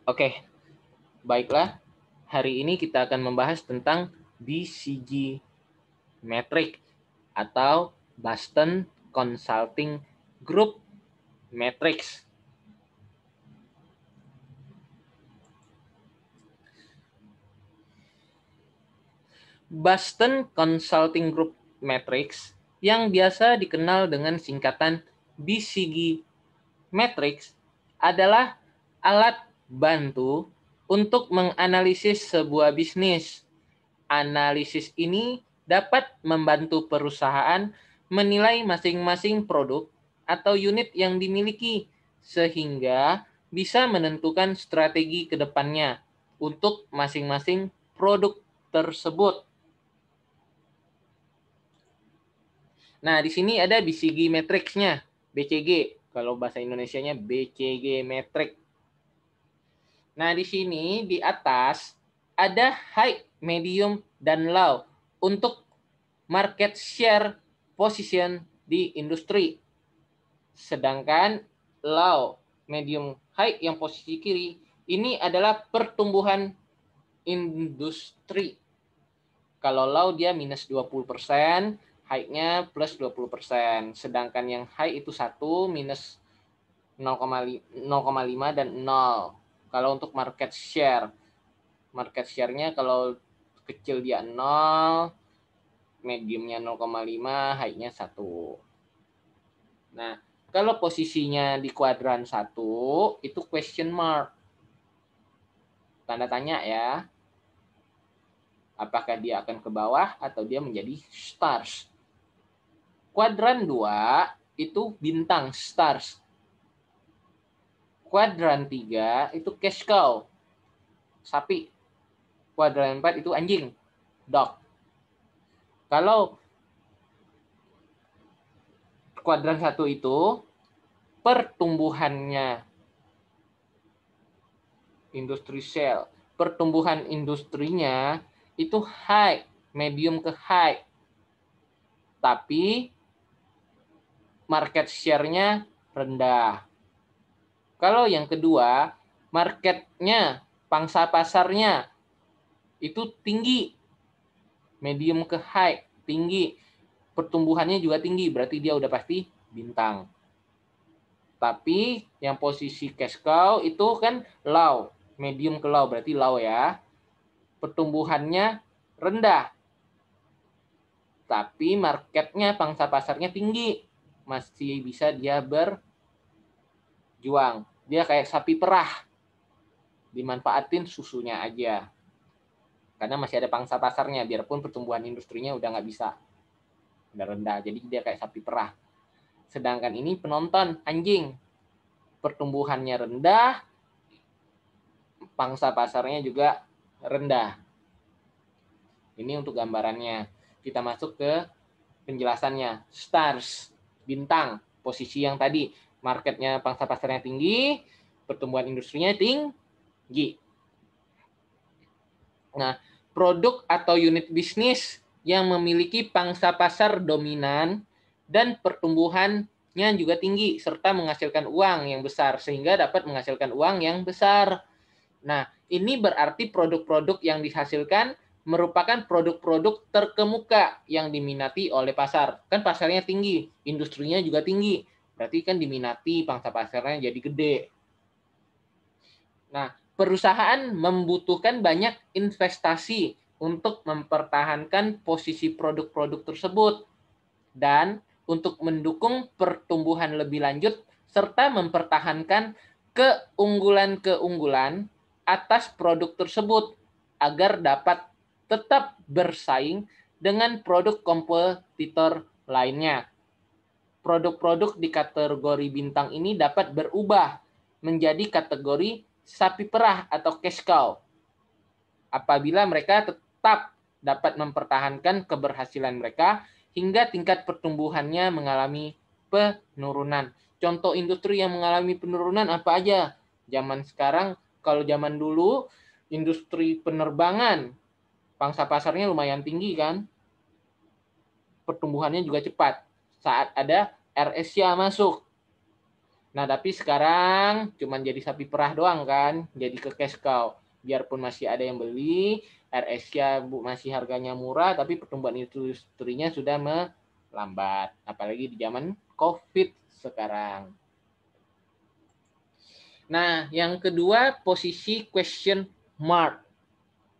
Oke, baiklah. Hari ini kita akan membahas tentang BCG Metric atau Boston Consulting Group Matrix. Boston Consulting Group Matrix yang biasa dikenal dengan singkatan BCG Matrix adalah alat bantu untuk menganalisis sebuah bisnis. Analisis ini dapat membantu perusahaan menilai masing-masing produk atau unit yang dimiliki, sehingga bisa menentukan strategi ke depannya untuk masing-masing produk tersebut. Nah, di sini ada BCG matrix-nya, BCG. Kalau bahasa Indonesianya BCG matrix. Nah, di sini di atas ada high, medium, dan low untuk market share position di industri. Sedangkan low, medium, high yang posisi kiri ini adalah pertumbuhan industri. Kalau low dia minus 20%, high-nya plus 20%. Sedangkan yang high itu 1 minus 0,5 dan 0. Kalau untuk market share-nya kalau kecil dia 0, mediumnya 0,5, high-nya 1. Nah, kalau posisinya di kuadran 1, itu question mark. Tanda tanya ya. Apakah dia akan ke bawah atau dia menjadi stars. Kuadran 2 itu bintang, stars. Kuadran 3 itu cash cow, sapi. Kuadran 4 itu anjing, dog. Kalau kuadran 1 itu pertumbuhannya industri sel, pertumbuhan industrinya itu high, medium ke high. Tapi market share-nya rendah. Kalau yang kedua, marketnya, pangsa pasarnya itu tinggi, medium ke high, tinggi. Pertumbuhannya juga tinggi, berarti dia udah pasti bintang. Tapi yang posisi cash cow itu kan low, medium ke low, berarti low ya. Pertumbuhannya rendah, tapi marketnya, pangsa pasarnya tinggi, masih bisa dia berjuang. Dia kayak sapi perah, dimanfaatin susunya aja. Karena masih ada pangsa pasarnya, biarpun pertumbuhan industrinya udah nggak bisa, udah rendah, jadi dia kayak sapi perah. Sedangkan ini penonton, anjing, pertumbuhannya rendah, pangsa pasarnya juga rendah. Ini untuk gambarannya. Kita masuk ke penjelasannya. Stars, bintang, posisi yang tadi, marketnya, pangsa pasarnya tinggi, pertumbuhan industrinya tinggi. Nah, produk atau unit bisnis yang memiliki pangsa pasar dominan dan pertumbuhannya juga tinggi serta menghasilkan uang yang besar sehingga dapat menghasilkan uang yang besar. Nah, ini berarti produk-produk yang dihasilkan merupakan produk-produk terkemuka yang diminati oleh pasar. Kan pasarnya tinggi, industrinya juga tinggi. Berarti kan diminati, pangsa pasarnya jadi gede. Nah, perusahaan membutuhkan banyak investasi untuk mempertahankan posisi produk-produk tersebut dan untuk mendukung pertumbuhan lebih lanjut serta mempertahankan keunggulan-keunggulan atas produk tersebut agar dapat tetap bersaing dengan produk kompetitor lainnya. Produk-produk di kategori bintang ini dapat berubah menjadi kategori sapi perah atau cash cow apabila mereka tetap dapat mempertahankan keberhasilan mereka hingga tingkat pertumbuhannya mengalami penurunan. Contoh industri yang mengalami penurunan apa aja? Zaman sekarang, kalau zaman dulu, industri penerbangan, pangsa pasarnya lumayan tinggi kan? Pertumbuhannya juga cepat. Saat ada AirAsia masuk, Nah, tapi sekarang cuma jadi sapi perah doang kan, jadi ke cash cow. Biarpun masih ada yang beli, AirAsia masih harganya murah, tapi pertumbuhan industrinya sudah melambat. Apalagi di zaman COVID sekarang. Nah, yang kedua posisi question mark.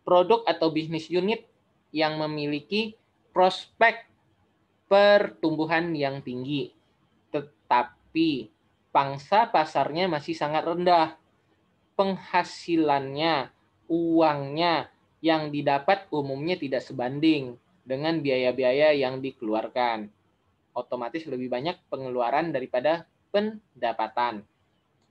Produk atau bisnis unit yang memiliki prospek pertumbuhan yang tinggi. Tetapi pangsa pasarnya masih sangat rendah. Penghasilannya, uangnya yang didapat umumnya tidak sebanding dengan biaya-biaya yang dikeluarkan. Otomatis lebih banyak pengeluaran daripada pendapatan.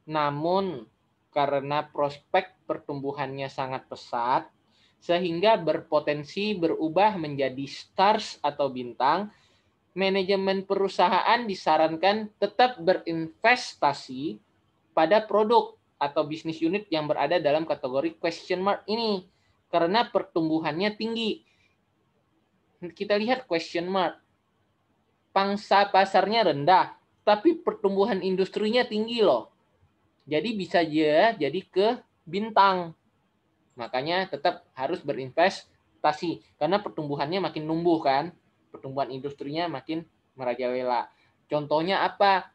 Namun, karena prospek pertumbuhannya sangat pesat, sehingga berpotensi berubah menjadi stars atau bintang, manajemen perusahaan disarankan tetap berinvestasi pada produk atau bisnis unit yang berada dalam kategori question mark ini, karena pertumbuhannya tinggi. Kita lihat question mark. Pangsa pasarnya rendah, tapi pertumbuhan industrinya tinggi loh. Jadi bisa aja jadi ke bintang. Makanya tetap harus berinvestasi karena pertumbuhannya makin numbuh kan. Pertumbuhan industrinya makin merajalela. Contohnya apa?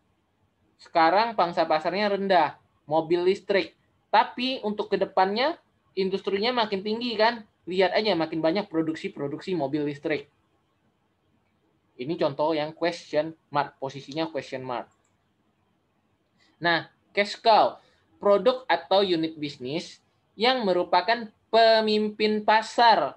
Sekarang pangsa pasarnya rendah, mobil listrik. Tapi untuk kedepannya industrinya makin tinggi kan. Lihat aja makin banyak produksi mobil listrik. Ini contoh yang question mark, posisinya question mark. Nah, cash cow, produk atau unit bisnis yang merupakan pemimpin pasar,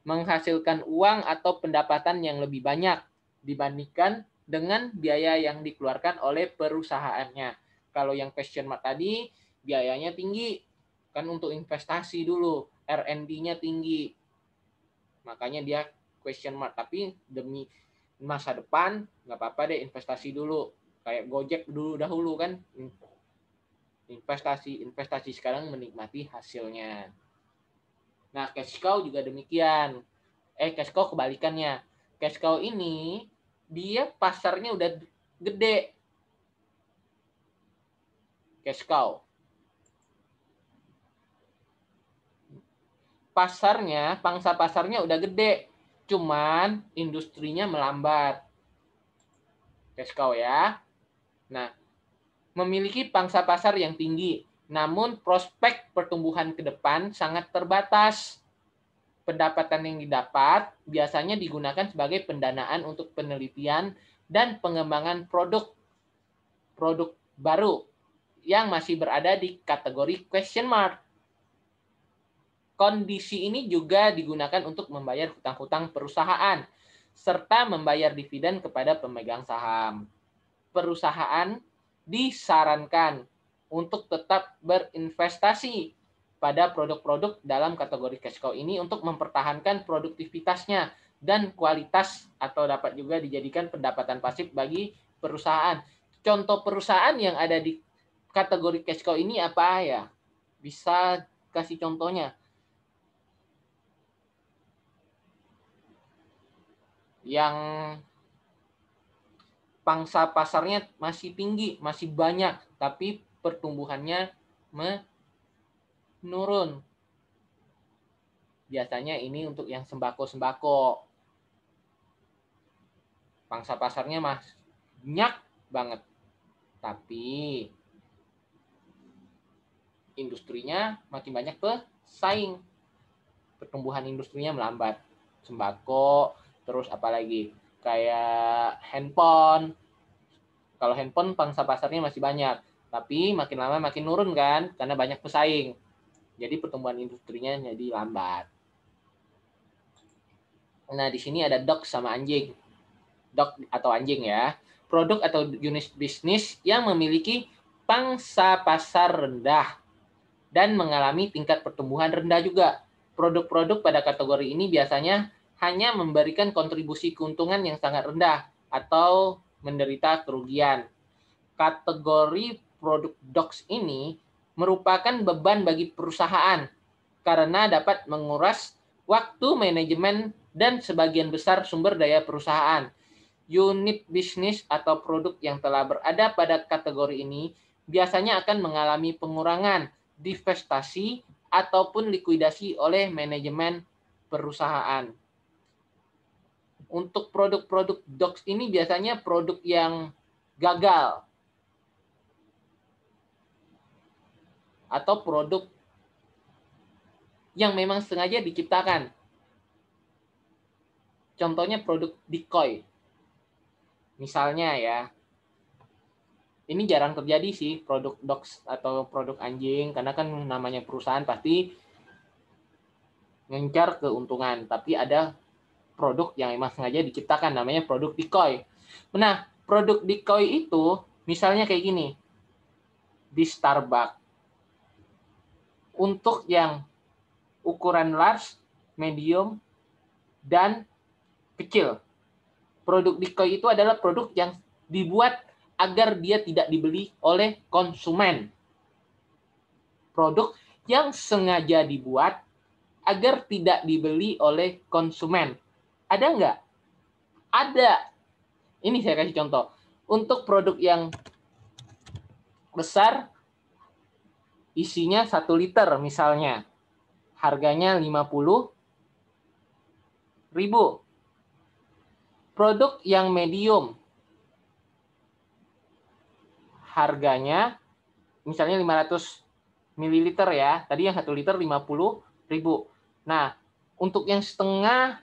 menghasilkan uang atau pendapatan yang lebih banyak dibandingkan dengan biaya yang dikeluarkan oleh perusahaannya. Kalau yang question mark tadi, biayanya tinggi, kan untuk investasi dulu, R&D-nya tinggi, makanya dia question mark. Tapi demi masa depan, nggak apa-apa deh investasi dulu. Kayak Gojek dahulu kan, investasi sekarang menikmati hasilnya. Nah, cash cow juga demikian. Cash cow kebalikannya. Cash cow ini dia pasarnya udah gede. Cash cow. Pangsa pasarnya udah gede. Cuman industrinya melambat. Cash cow ya. Nah, memiliki pangsa pasar yang tinggi, namun prospek pertumbuhan ke depan sangat terbatas. Pendapatan yang didapat biasanya digunakan sebagai pendanaan untuk penelitian dan pengembangan produk baru yang masih berada di kategori question mark. Kondisi ini juga digunakan untuk membayar hutang-hutang perusahaan serta membayar dividen kepada pemegang saham. Perusahaan disarankan untuk tetap berinvestasi pada produk-produk dalam kategori cash cow ini untuk mempertahankan produktivitasnya dan kualitas, atau dapat juga dijadikan pendapatan pasif bagi perusahaan. Contoh perusahaan yang ada di kategori cash cow ini apa ya? Bisa kasih contohnya? Yang pangsa pasarnya masih tinggi, masih banyak, tapi pertumbuhannya menurun. Biasanya ini untuk yang sembako-sembako. Pangsa pasarnya banyak banget. Tapi industrinya makin banyak pesaing. Pertumbuhan industrinya melambat. Sembako, terus apalagi kayak handphone. Kalau handphone pangsa pasarnya masih banyak, tapi makin lama makin nurun kan, karena banyak pesaing. Jadi pertumbuhan industrinya jadi lambat. Nah, di sini ada dog sama anjing. Dog atau anjing ya. Produk atau unit bisnis yang memiliki pangsa pasar rendah dan mengalami tingkat pertumbuhan rendah juga. Produk-produk pada kategori ini biasanya hanya memberikan kontribusi keuntungan yang sangat rendah atau menderita kerugian. Kategori produk dogs ini merupakan beban bagi perusahaan karena dapat menguras waktu manajemen dan sebagian besar sumber daya perusahaan. Unit bisnis atau produk yang telah berada pada kategori ini biasanya akan mengalami pengurangan, divestasi, ataupun likuidasi oleh manajemen perusahaan. Untuk produk-produk DOX ini biasanya produk yang gagal atau produk yang memang sengaja diciptakan. Contohnya produk decoy. Misalnya ya, ini jarang terjadi sih produk dogs atau produk anjing, karena kan namanya perusahaan pasti ngencar keuntungan. Tapi ada produk yang emang sengaja diciptakan, namanya produk decoy. Nah, produk decoy itu misalnya kayak gini, di Starbucks. Untuk yang ukuran large, medium, dan kecil. Produk decoy itu adalah produk yang dibuat agar dia tidak dibeli oleh konsumen. Produk yang sengaja dibuat agar tidak dibeli oleh konsumen. Ada nggak? Ada. Ini saya kasih contoh. Untuk produk yang besar, isinya 1 liter misalnya. Harganya 50.000. Produk yang medium, harganya misalnya 500 ml ya. Tadi yang 1 liter 50.000. Nah, untuk yang setengah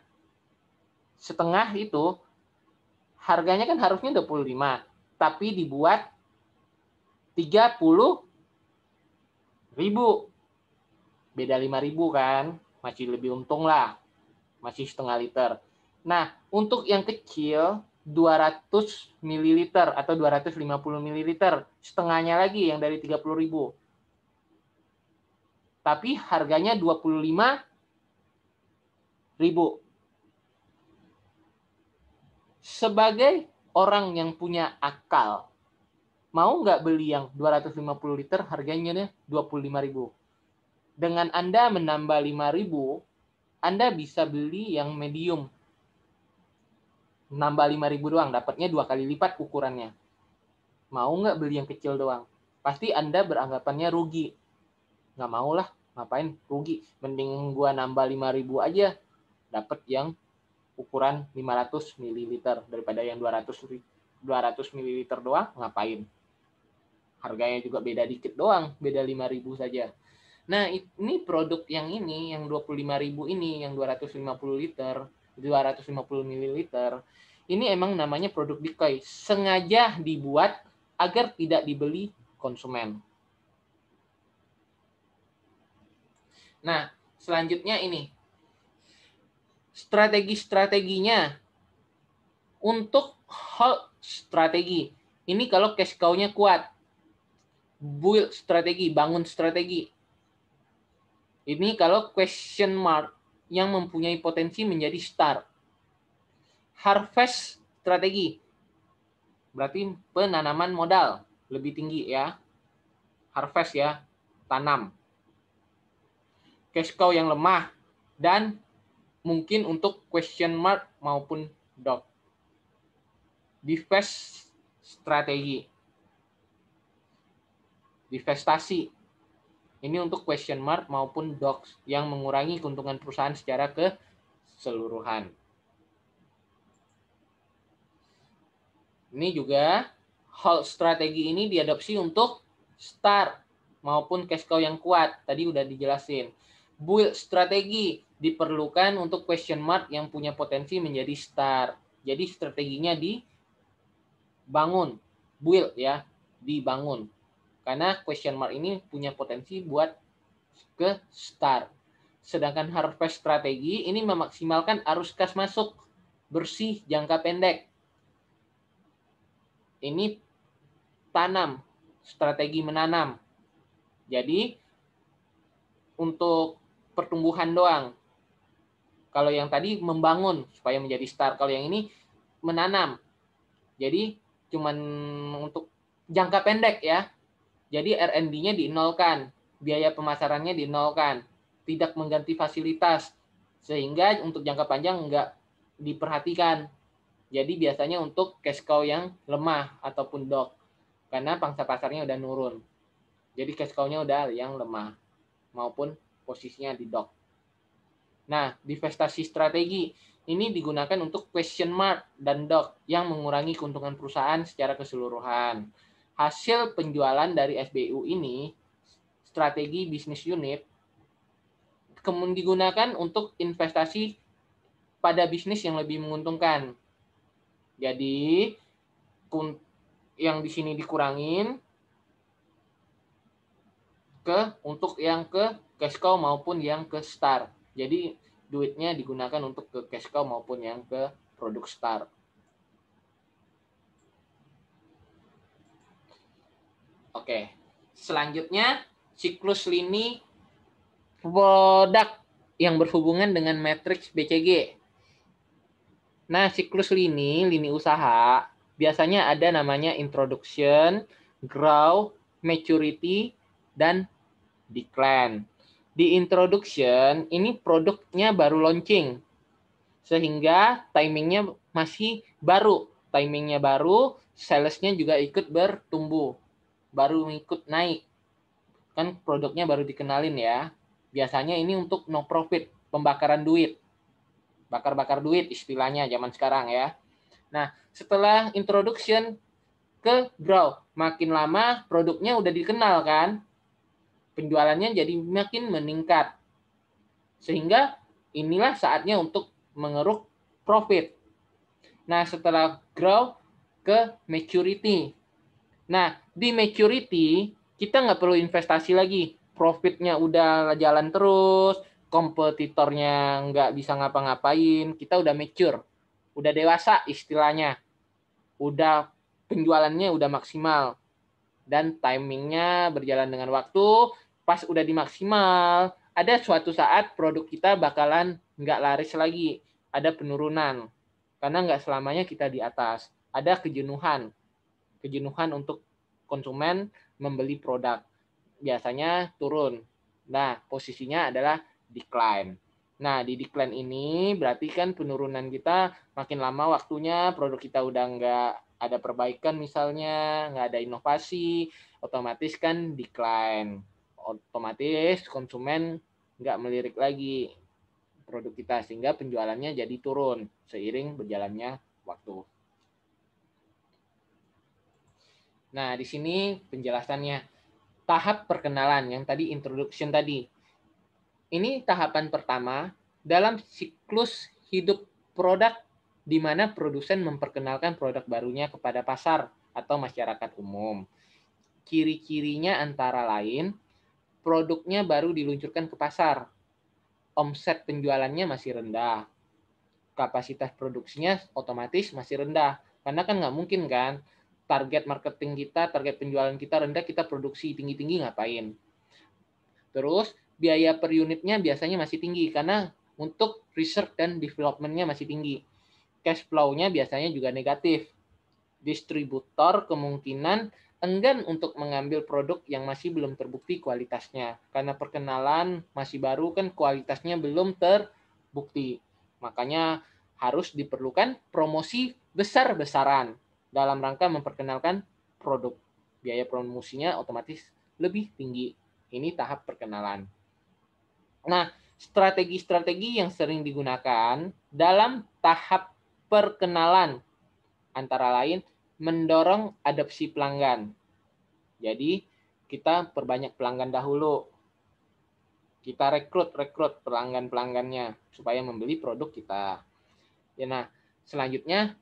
itu harganya kan harusnya 25, tapi dibuat 30.000. Beda 5.000 kan, masih lebih untung lah. Masih setengah liter. Nah, untuk yang kecil 200 ml atau 250 ml, setengahnya lagi yang dari 30.000. Tapi harganya 25.000. Sebagai orang yang punya akal, mau nggak beli yang 250 liter harganya 25.000? Dengan Anda menambah 5.000, Anda bisa beli yang medium. Nambah 5.000 doang, dapatnya 2 kali lipat ukurannya. Mau nggak beli yang kecil doang? Pasti Anda beranggapannya rugi. Nggak mau lah, ngapain rugi? Mending gua nambah 5.000 aja, dapat yang ukuran 500 ml daripada yang 200 ml doang, ngapain? Harganya juga beda dikit doang, beda 5.000 saja. Nah, ini produk yang 25.000 ini, yang 250 liter, 250 ml, ini emang namanya produk decoy. Sengaja dibuat agar tidak dibeli konsumen. Nah, selanjutnya ini. Strategi-strateginya. Untuk hold strategi. Ini kalau cash cow-nya kuat. Build strategi, bangun strategi. Ini kalau question mark yang mempunyai potensi menjadi star. Harvest strategi. Berarti penanaman modal lebih tinggi ya. Harvest ya, tanam. Cash cow yang lemah dan mungkin untuk question mark maupun dog. Divest strategi. Divestasi. Ini untuk question mark maupun dogs yang mengurangi keuntungan perusahaan secara keseluruhan. Ini juga hold strategi ini diadopsi untuk star maupun cash cow yang kuat. Tadi udah dijelasin. Build strategi diperlukan untuk question mark yang punya potensi menjadi star. Jadi strateginya dibangun, build ya, dibangun. Karena question mark ini punya potensi buat ke star. Sedangkan harvest strategi ini memaksimalkan arus kas masuk bersih jangka pendek. Ini tanam, strategi menanam. Jadi untuk pertumbuhan doang. Kalau yang tadi membangun supaya menjadi star, kalau yang ini menanam. Jadi cuman untuk jangka pendek ya. Jadi R&D-nya dinolkan, biaya pemasarannya dinolkan, tidak mengganti fasilitas, sehingga untuk jangka panjang nggak diperhatikan. Jadi biasanya untuk cash cow yang lemah ataupun dog. karena pangsa pasarnya udah nurun. Jadi cash cow-nya udah yang lemah maupun posisinya di dock. Nah, divestasi strategi ini digunakan untuk question mark dan dock yang mengurangi keuntungan perusahaan secara keseluruhan. Hasil penjualan dari SBU ini, strategi bisnis unit, kemudian digunakan untuk investasi pada bisnis yang lebih menguntungkan. Jadi, yang di sini dikurangin untuk yang ke cash cow maupun yang ke star. Jadi, duitnya digunakan untuk ke cash cow maupun yang ke produk star. Oke, selanjutnya siklus lini produk yang berhubungan dengan matriks BCG. Nah, siklus lini usaha, biasanya ada namanya introduction, growth, maturity, dan decline. Di introduction, ini produknya baru launching, sehingga timingnya masih baru. Timingnya baru, salesnya juga ikut bertumbuh, baru ikut naik. Kan produknya baru dikenalin ya. Biasanya ini untuk no profit, pembakaran duit. Bakar-bakar duit istilahnya zaman sekarang ya. Nah, setelah introduction ke grow, makin lama produknya udah dikenal kan, penjualannya jadi makin meningkat. Sehingga inilah saatnya untuk mengeruk profit. Nah, setelah grow ke maturity. Nah, di maturity kita nggak perlu investasi lagi. Profitnya udah jalan terus, kompetitornya nggak bisa ngapa-ngapain, kita udah mature, udah dewasa istilahnya, udah penjualannya udah maksimal, dan timingnya berjalan dengan waktu, pas udah dimaksimal, ada suatu saat produk kita bakalan nggak laris lagi, ada penurunan, karena nggak selamanya kita di atas, ada kejenuhan untuk konsumen membeli produk, biasanya turun. Nah, posisinya adalah decline. Nah, di decline ini berarti kan penurunan kita makin lama waktunya, produk kita udah nggak ada perbaikan misalnya, nggak ada inovasi, otomatis kan decline. Otomatis konsumen nggak melirik lagi produk kita, sehingga penjualannya jadi turun seiring berjalannya waktu. Nah, di sini penjelasannya. Tahap perkenalan yang tadi introduction tadi. Ini tahapan pertama dalam siklus hidup produk di mana produsen memperkenalkan produk barunya kepada pasar atau masyarakat umum. Ciri-cirinya antara lain produknya baru diluncurkan ke pasar. Omset penjualannya masih rendah. Kapasitas produksinya otomatis masih rendah. Karena kan nggak mungkin kan target marketing kita, target penjualan kita rendah, kita produksi tinggi-tinggi ngapain? Terus biaya per unitnya biasanya masih tinggi karena untuk research dan development-nya masih tinggi. Cash flow-nya biasanya juga negatif. Distributor kemungkinan enggan untuk mengambil produk yang masih belum terbukti kualitasnya. Karena perkenalan masih baru kan kualitasnya belum terbukti. Makanya harus diperlukan promosi besar-besaran dalam rangka memperkenalkan produk. Biaya promosinya otomatis lebih tinggi. Ini tahap perkenalan. Nah, strategi-strategi yang sering digunakan dalam tahap perkenalan antara lain mendorong adopsi pelanggan. Jadi, kita perbanyak pelanggan dahulu. Kita rekrut pelanggan-pelanggannya supaya membeli produk kita. Ya, nah, selanjutnya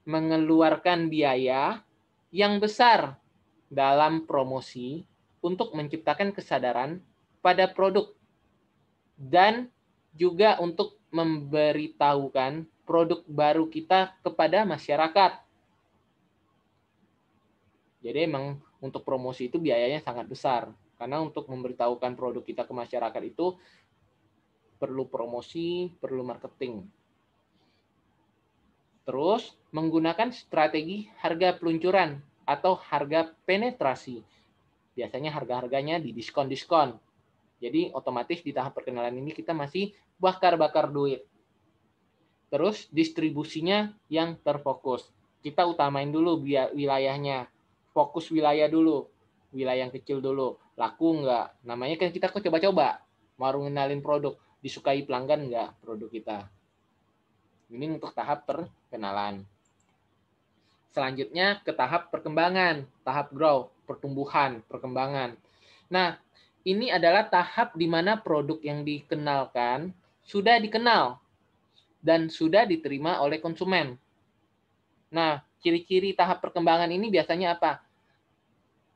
mengeluarkan biaya yang besar dalam promosi untuk menciptakan kesadaran pada produk dan juga untuk memberitahukan produk baru kita kepada masyarakat. Jadi emang untuk promosi itu biayanya sangat besar karena untuk memberitahukan produk kita ke masyarakat itu perlu promosi, perlu marketing. Terus, menggunakan strategi harga peluncuran atau harga penetrasi. Biasanya harga-harganya di diskon-diskon. Jadi, otomatis di tahap perkenalan ini kita masih bakar-bakar duit. Terus, distribusinya yang terfokus. Kita utamain dulu wilayahnya. fokus wilayah dulu, wilayah yang kecil dulu, laku nggak? Namanya kan kita kok coba-coba, mau ngenalin produk, disukai pelanggan nggak produk kita. Ini untuk tahap perkenalan. Selanjutnya ke tahap perkembangan, tahap growth, pertumbuhan, perkembangan. Nah, ini adalah tahap di mana produk yang dikenalkan sudah dikenal dan sudah diterima oleh konsumen. Nah, ciri-ciri tahap perkembangan ini biasanya apa?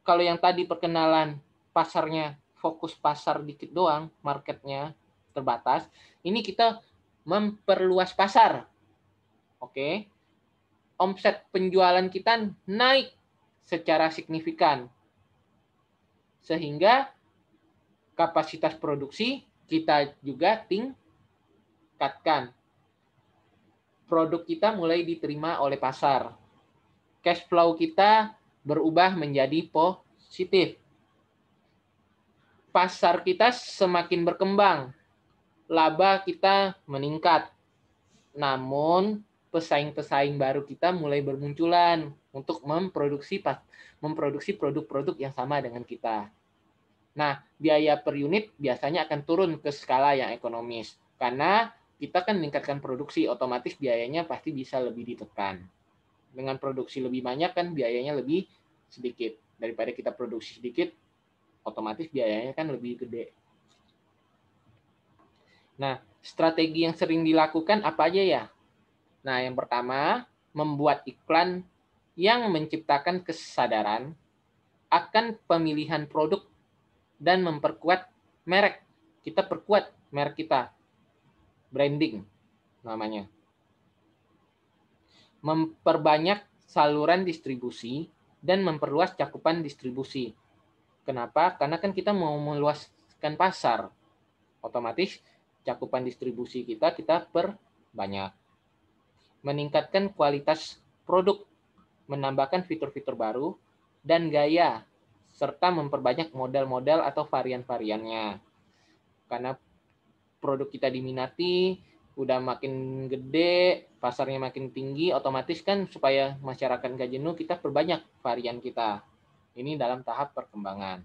Kalau yang tadi perkenalan pasarnya fokus pasar dikit doang, marketnya terbatas, ini kita memperluas pasar. Oke. Omset penjualan kita naik secara signifikan. Sehingga kapasitas produksi kita juga tingkatkan. Produk kita mulai diterima oleh pasar. Cash flow kita berubah menjadi positif. Pasar kita semakin berkembang. Laba kita meningkat. Namun, pesaing-pesaing baru kita mulai bermunculan untuk memproduksi produk-produk yang sama dengan kita. Nah, biaya per unit biasanya akan turun ke skala yang ekonomis. Karena kita kan meningkatkan produksi, otomatis biayanya pasti bisa lebih ditekan. Dengan produksi lebih banyak kan biayanya lebih sedikit. Daripada kita produksi sedikit, otomatis biayanya kan lebih gede. Nah, strategi yang sering dilakukan apa aja ya? Nah, yang pertama, membuat iklan yang menciptakan kesadaran akan pemilihan produk dan memperkuat merek. Kita perkuat merek kita. Branding namanya. Memperbanyak saluran distribusi dan memperluas cakupan distribusi. Kenapa? Karena kan kita mau meluaskan pasar. Otomatis cakupan distribusi kita perbanyak. Meningkatkan kualitas produk, menambahkan fitur-fitur baru, dan gaya, serta memperbanyak model-model atau varian-variannya. Karena produk kita diminati, udah makin gede, pasarnya makin tinggi, otomatis kan supaya masyarakat nggak jenuh, kita perbanyak varian kita. Ini dalam tahap perkembangan.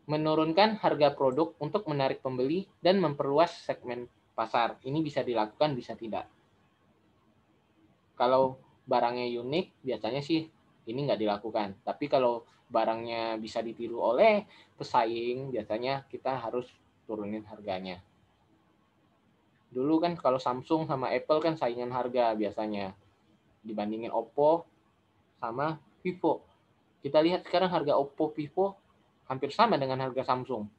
Menurunkan harga produk untuk menarik pembeli dan memperluas segmen pasar. Ini bisa dilakukan, bisa tidak. Kalau barangnya unik, biasanya sih ini nggak dilakukan. Tapi kalau barangnya bisa ditiru oleh pesaing, biasanya kita harus turunin harganya. Dulu kan kalau Samsung sama Apple kan saingan harga biasanya. Dibandingin Oppo sama Vivo. Kita lihat sekarang harga Oppo, Vivo hampir sama dengan harga Samsung.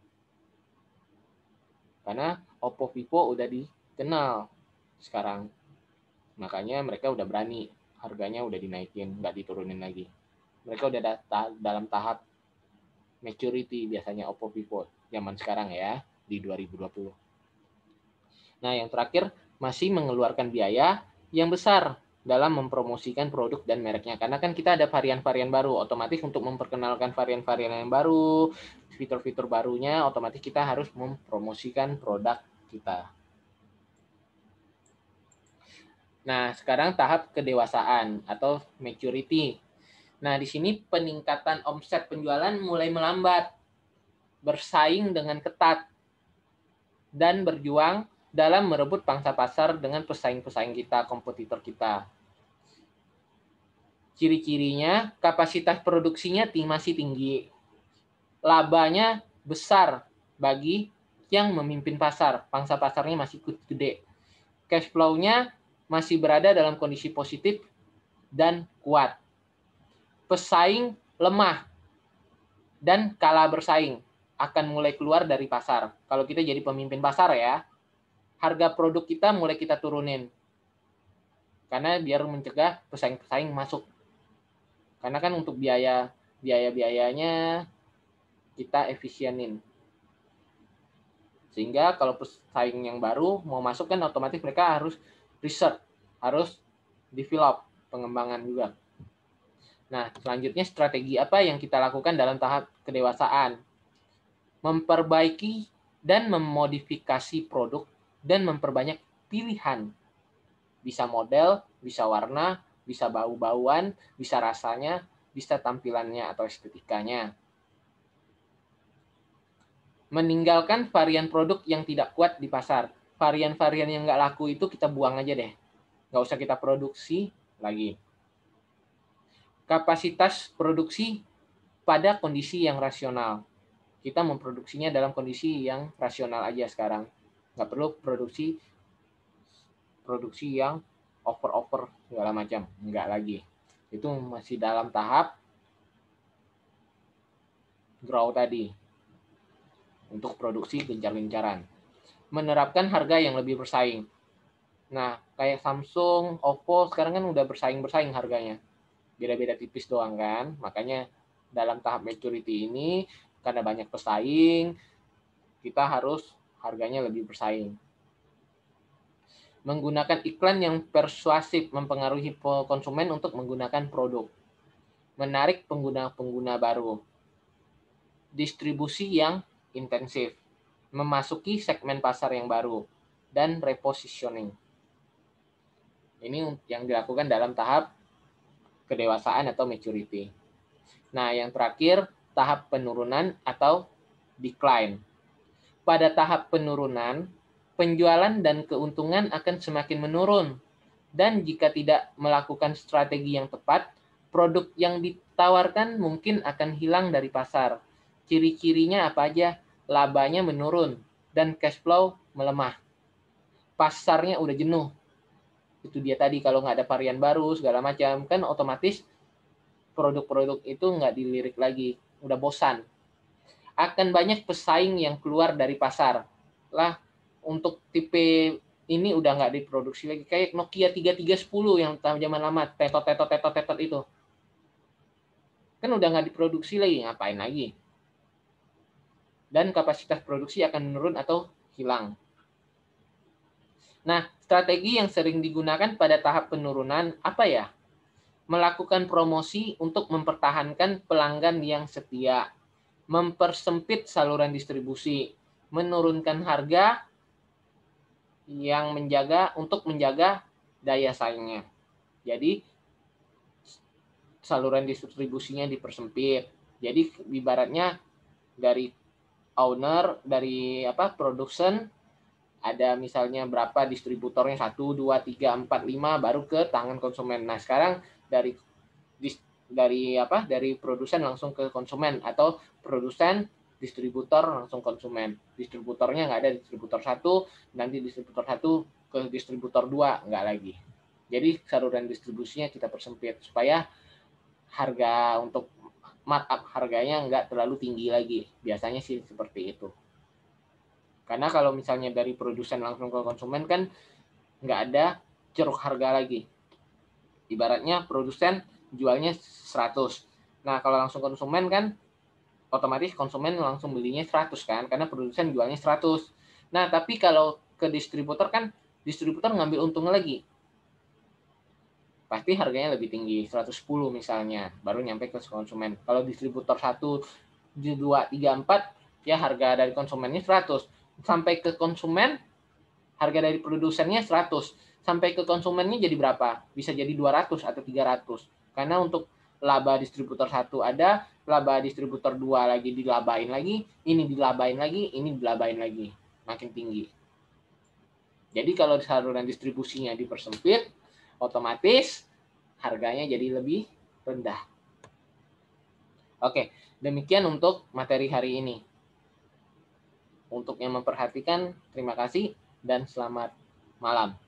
Karena Oppo, Vivo udah dikenal sekarang. Makanya mereka udah berani, harganya udah dinaikin, nggak diturunin lagi. Mereka udah dalam tahap maturity biasanya Oppo, Vivo zaman sekarang ya, di 2020. Nah, yang terakhir, masih mengeluarkan biaya yang besar dalam mempromosikan produk dan mereknya. Karena kan kita ada varian-varian baru, otomatis untuk memperkenalkan varian-varian yang baru, fitur-fitur barunya, otomatis kita harus mempromosikan produk kita. Nah, sekarang tahap kedewasaan atau maturity. Nah, di sini peningkatan omset penjualan mulai melambat, bersaing dengan ketat, dan berjuang dalam merebut pangsa pasar dengan pesaing-pesaing kita, kompetitor kita. Ciri-cirinya, kapasitas produksinya masih tinggi. Labanya besar bagi yang memimpin pasar. Pangsa pasarnya masih gede. Cash flow-nya masih berada dalam kondisi positif dan kuat. Pesaing lemah dan kalah bersaing akan mulai keluar dari pasar. Kalau kita jadi pemimpin pasar ya, harga produk kita mulai kita turunin. Karena biar mencegah pesaing-pesaing masuk. Karena kan untuk biaya-biayanya kita efisienin. Sehingga kalau pesaing yang baru mau masuk kan otomatis mereka harus research, harus develop, pengembangan juga. Nah, selanjutnya strategi apa yang kita lakukan dalam tahap kedewasaan? Memperbaiki dan memodifikasi produk dan memperbanyak pilihan. Bisa model, bisa warna, bisa bau-bauan, bisa rasanya, bisa tampilannya atau estetikanya. Meninggalkan varian produk yang tidak kuat di pasar. Varian-varian yang nggak laku itu kita buang aja deh. Nggak usah kita produksi lagi. Kapasitas produksi pada kondisi yang rasional. Kita memproduksinya dalam kondisi yang rasional aja sekarang. Nggak perlu produksi yang over segala macam. Nggak lagi. Itu masih dalam tahap grow tadi. Untuk produksi gencar-gencaran. Menerapkan harga yang lebih bersaing. Nah, kayak Samsung, Oppo sekarang kan udah bersaing-bersaing harganya. Beda-beda tipis doang kan. Makanya dalam tahap maturity ini, karena banyak pesaing, kita harus harganya lebih bersaing. Menggunakan iklan yang persuasif mempengaruhi konsumen untuk menggunakan produk. Menarik pengguna-pengguna baru. Distribusi yang intensif. Memasuki segmen pasar yang baru. Dan repositioning. Ini yang dilakukan dalam tahap kedewasaan atau maturity. Nah, yang terakhir, tahap penurunan atau decline. Pada tahap penurunan, penjualan dan keuntungan akan semakin menurun. Dan jika tidak melakukan strategi yang tepat, produk yang ditawarkan mungkin akan hilang dari pasar. Ciri-cirinya apa aja? Labanya menurun dan cash flow melemah. Pasarnya udah jenuh. Itu dia tadi, kalau nggak ada varian baru, segala macam, kan otomatis produk-produk itu nggak dilirik lagi. Udah bosan. Akan banyak pesaing yang keluar dari pasar. Lah, untuk tipe ini udah nggak diproduksi lagi. Kayak Nokia 3310 yang zaman lama, tetot itu. Kan udah nggak diproduksi lagi, ngapain lagi? Dan kapasitas produksi akan menurun atau hilang. Nah, strategi yang sering digunakan pada tahap penurunan apa ya? Melakukan promosi untuk mempertahankan pelanggan yang setia. Mempersempit saluran distribusi. Menurunkan harga yang untuk menjaga daya saingnya. Jadi saluran distribusinya dipersempit. Jadi ibaratnya dari owner, dari produsen, ada misalnya berapa distributornya, 1, 2, 3, 4, 5, baru ke tangan konsumen. Nah, sekarang dari produsen langsung ke konsumen, atau produsen distributor langsung konsumen. Distributornya nggak ada distributor 1, nanti distributor 1 ke distributor 2, nggak lagi. Jadi saluran distribusinya kita persempit supaya harga untuk markup harganya nggak terlalu tinggi lagi. Biasanya sih seperti itu. Karena kalau misalnya dari produsen langsung ke konsumen kan nggak ada ceruk harga lagi. Ibaratnya produsen jualnya 100. Nah, kalau langsung konsumen kan otomatis konsumen langsung belinya 100 kan, karena produsen jualnya 100. Nah, tapi kalau ke distributor kan distributor ngambil untung lagi. Pasti harganya lebih tinggi, 110 misalnya, baru nyampe ke konsumen. Kalau distributor 1, 2, 3, 4, ya harga dari konsumennya 100. Sampai ke konsumen, harga dari produsennya 100. Sampai ke konsumennya jadi berapa? Bisa jadi 200 atau 300. Karena untuk laba distributor 1 ada, laba distributor 2 lagi dilabain lagi, ini dilabain lagi, ini dilabain lagi. Makin tinggi. Jadi kalau saluran distribusinya dipersempit, otomatis harganya jadi lebih rendah. Oke, demikian untuk materi hari ini. Untuk yang memperhatikan, terima kasih dan selamat malam.